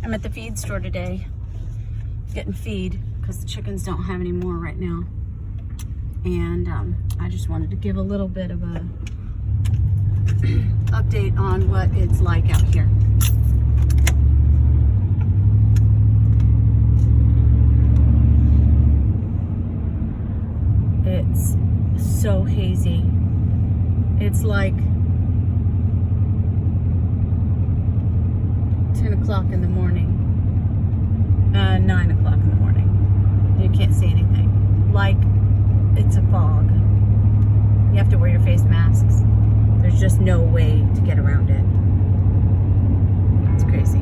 I'm at the feed store today getting feed because the chickens don't have any more right now. And I just wanted to give a little bit of a update on what it's like out here. It's so hazy. It's like 10 o'clock in the morning, 9 o'clock in the morning. You can't see anything. Like it's a fog. You have to wear your face masks. There's just no way to get around it. It's crazy.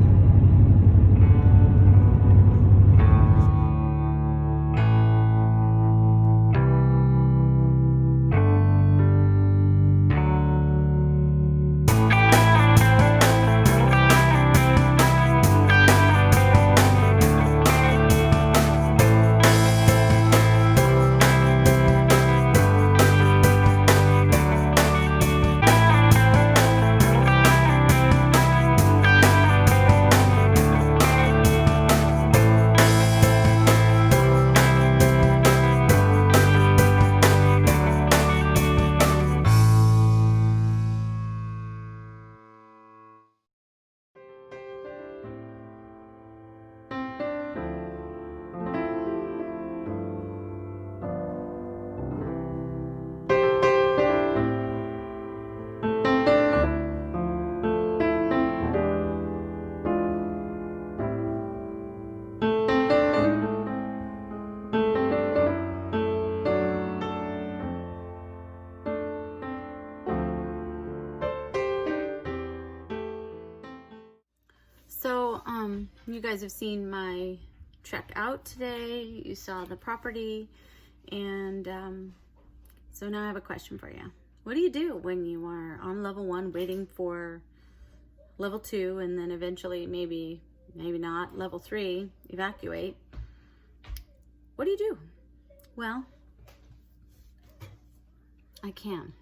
So, you guys have seen my trek out today. You saw the property, and so now I have a question for you. What do you do when you are on level 1 waiting for level 2 and then eventually maybe not level 3 evacuate? What do you do? Well, I can.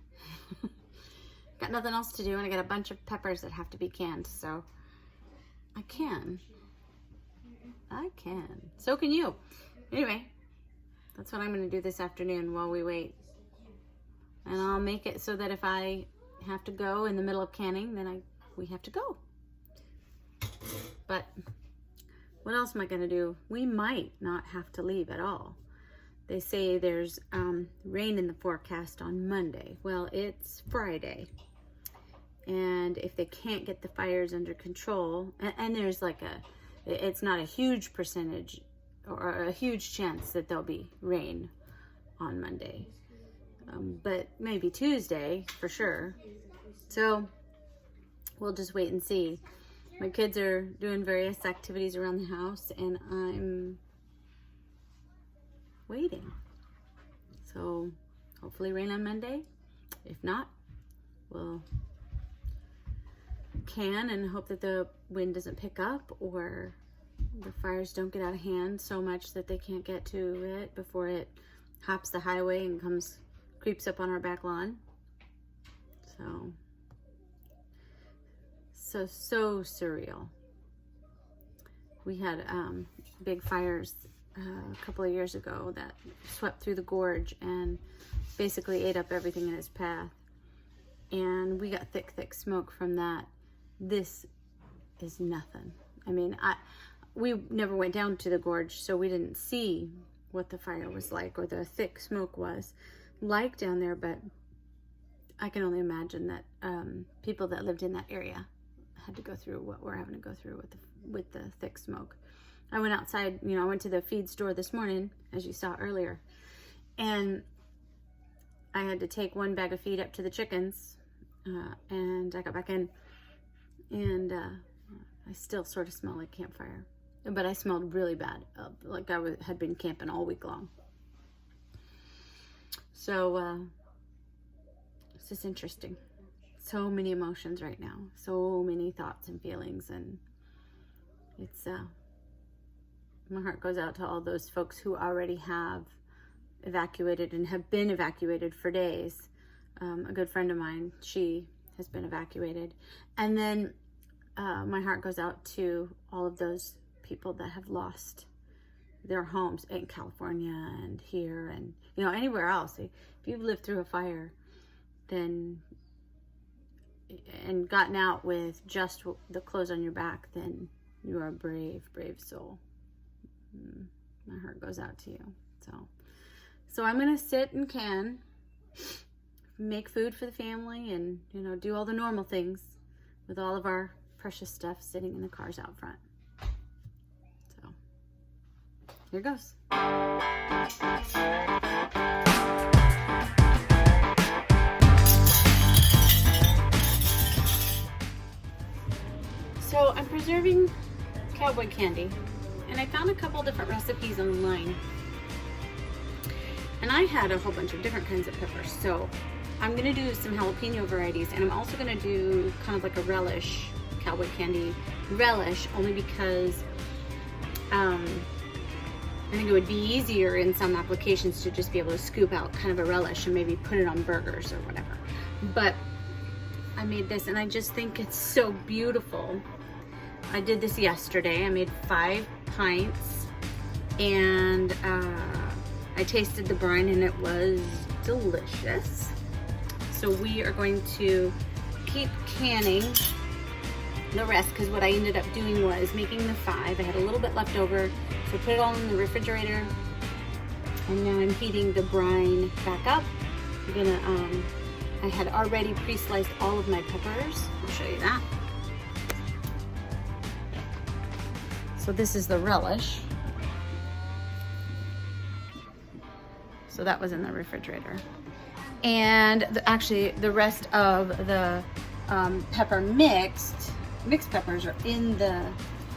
Got nothing else to do, and I got a bunch of peppers that have to be canned, so I can. So can you. Anyway, that's what I'm going to do this afternoon while we wait. And I'll make it so that if I have to go in the middle of canning, then we have to go. But what else am I going to do? We might not have to leave at all. They say there's rain in the forecast on Monday. Well, it's Friday. And if they can't get the fires under control, and there's like it's not a huge percentage or a huge chance that there'll be rain on Monday. But maybe Tuesday for sure. So we'll just wait and see. My kids are doing various activities around the house, and I'm waiting. So hopefully rain on Monday. If not, we'll can and hope that the wind doesn't pick up or the fires don't get out of hand so much that they can't get to it before it hops the highway and creeps up on our back lawn. So surreal. We had big fires a couple of years ago that swept through the gorge and basically ate up everything in its path, and we got thick smoke from that. This is nothing. I mean, we never went down to the gorge, so we didn't see what the fire was like or the thick smoke was like down there, but I can only imagine that people that lived in that area had to go through what we're having to go through with the thick smoke. I went outside, I went to the feed store this morning, as you saw earlier, and I had to take one bag of feed up to the chickens, and I got back in, and I still sort of smell like campfire, but I smelled really bad, like I had been camping all week long. So it's just interesting. So many emotions right now, so many thoughts and feelings, and it's my heart goes out to all those folks who already have evacuated and have been evacuated for days. A good friend of mine, she has been evacuated. And then my heart goes out to all of those people that have lost their homes in California and here and, you know, anywhere else. If you've lived through a fire then and gotten out with just the clothes on your back, then you are a brave, brave soul. My heart goes out to you. So I'm gonna sit and can, make food for the family, and, you know, do all the normal things with all of our precious stuff sitting in the cars out front. So here goes. So I'm preserving Cowboy candy, and I found a couple different recipes online, and I had a whole bunch of different kinds of peppers. So I'm gonna do some jalapeno varieties, and I'm also gonna do kind of like a relish, Cowboy candy relish, only because I think it would be easier in some applications to just be able to scoop out kind of a relish and maybe put it on burgers or whatever. But I made this, and I just think it's so beautiful. I did this yesterday. I made 5 pints, and I tasted the brine, and it was delicious. So we are going to keep canning the rest, because what I ended up doing was making the 5. I had a little bit left over, so I put it all in the refrigerator, and now I'm heating the brine back up. I'm gonna, I had already pre-sliced all of my peppers. I'll show you that. So this is the relish. So that was in the refrigerator. And actually the rest of the pepper mixed peppers are in the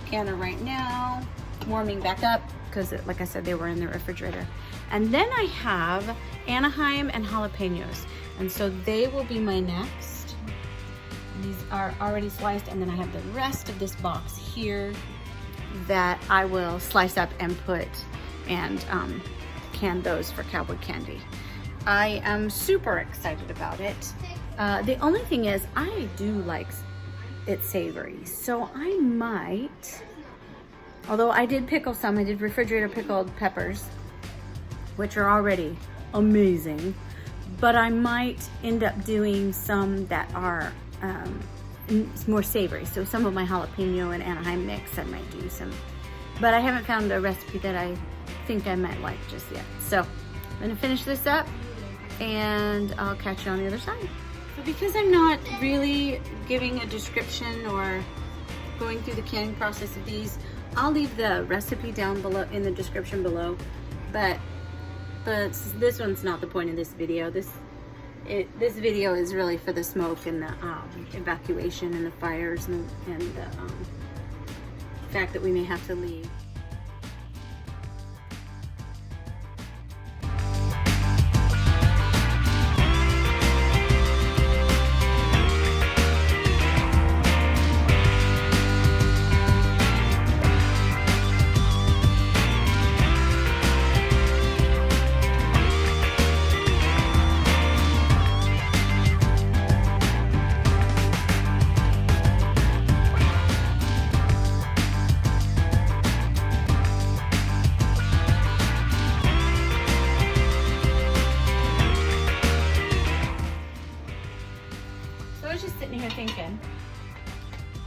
canner right now, warming back up, because like I said, they were in the refrigerator. And then I have Anaheim and jalapeños, and so they will be my next. These are already sliced, and then I have the rest of this box here that I will slice up and put and can those for Cowboy candy. I am super excited about it. The only thing is, I do like it savory, so I might, although I did pickle some, I did refrigerator pickled peppers, which are already amazing, but I might end up doing some that are more savory. So some of my jalapeno and Anaheim mix, I might do some, but I haven't found a recipe that I think I might like just yet. So I'm gonna finish this up, and I'll catch you on the other side. So because I'm not really giving a description or going through the canning process of these, I'll leave the recipe down below in the description below, but this one's not the point of this video. This video is really for the smoke and the evacuation and the fires and the fact that we may have to leave. Thinking,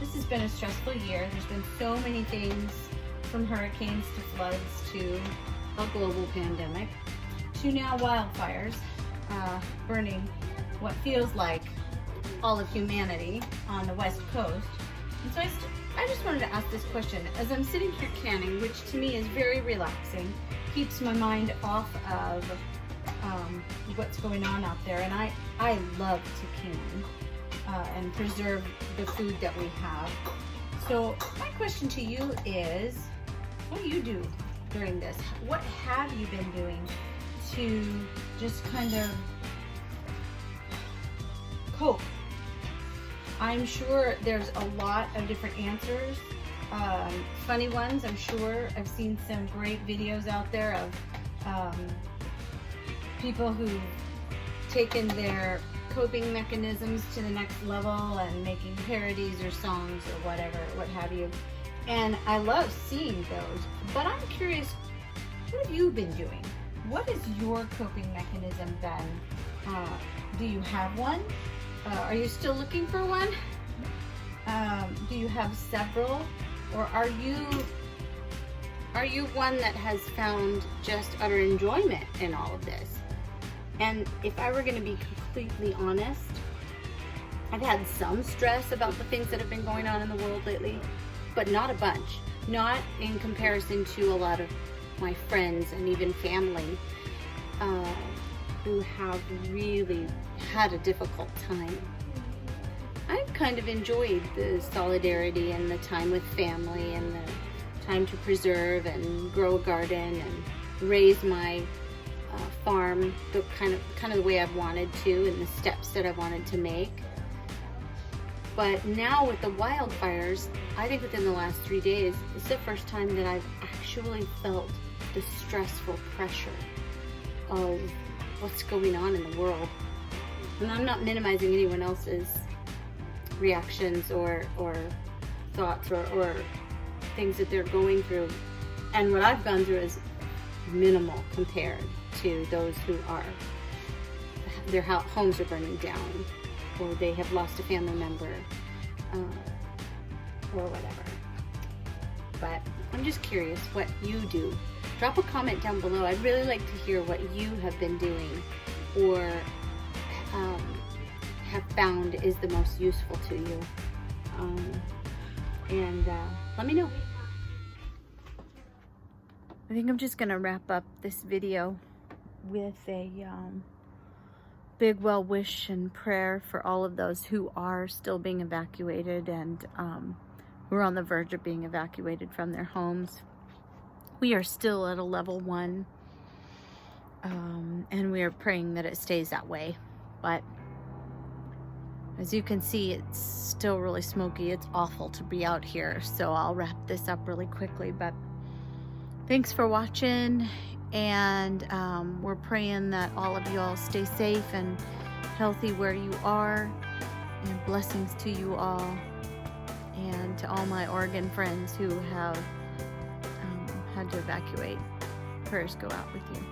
this has been a stressful year. There's been so many things, from hurricanes to floods to a global pandemic to now wildfires burning what feels like all of humanity on the West Coast. And so I just wanted to ask this question as I'm sitting here canning, which to me is very relaxing, keeps my mind off of what's going on out there, and I love to can and preserve the food that we have. So my question to you is, what do you do during this? What have you been doing to just kind of cope? I'm sure there's a lot of different answers, funny ones, I'm sure. I've seen some great videos out there of people who've taken their coping mechanisms to the next level and making parodies or songs or whatever, what have you. And I love seeing those, but I'm curious, what have you been doing? What is your coping mechanism been? Do you have one? Are you still looking for one? Do you have several? Or are you one that has found just utter enjoyment in all of this? And if I were going to be completely honest, I've had some stress about the things that have been going on in the world lately, but not a bunch. Not in comparison to a lot of my friends and even family who have really had a difficult time. I've kind of enjoyed the solidarity and the time with family and the time to preserve and grow a garden and raise my farm the kind of the way I've wanted to and the steps that I wanted to make. But now with the wildfires, I think within the last 3 days, it's the first time that I've actually felt the stressful pressure of what's going on in the world. And I'm not minimizing anyone else's reactions or thoughts or things that they're going through. And what I've gone through is minimal compared to those who their homes are burning down, or they have lost a family member, or whatever. But I'm just curious what you do. Drop a comment down below. I'd really like to hear what you have been doing or have found is the most useful to you. And let me know. I think I'm just gonna wrap up this video with a big well wish and prayer for all of those who are still being evacuated and who are on the verge of being evacuated from their homes. We are still at a level 1, and we are praying that it stays that way. But as you can see, it's still really smoky. It's awful to be out here, so I'll wrap this up really quickly. But thanks for watching, and we're praying that all of you all stay safe and healthy where you are, and blessings to you all, and to all my Oregon friends who have had to evacuate. Prayers go out with you.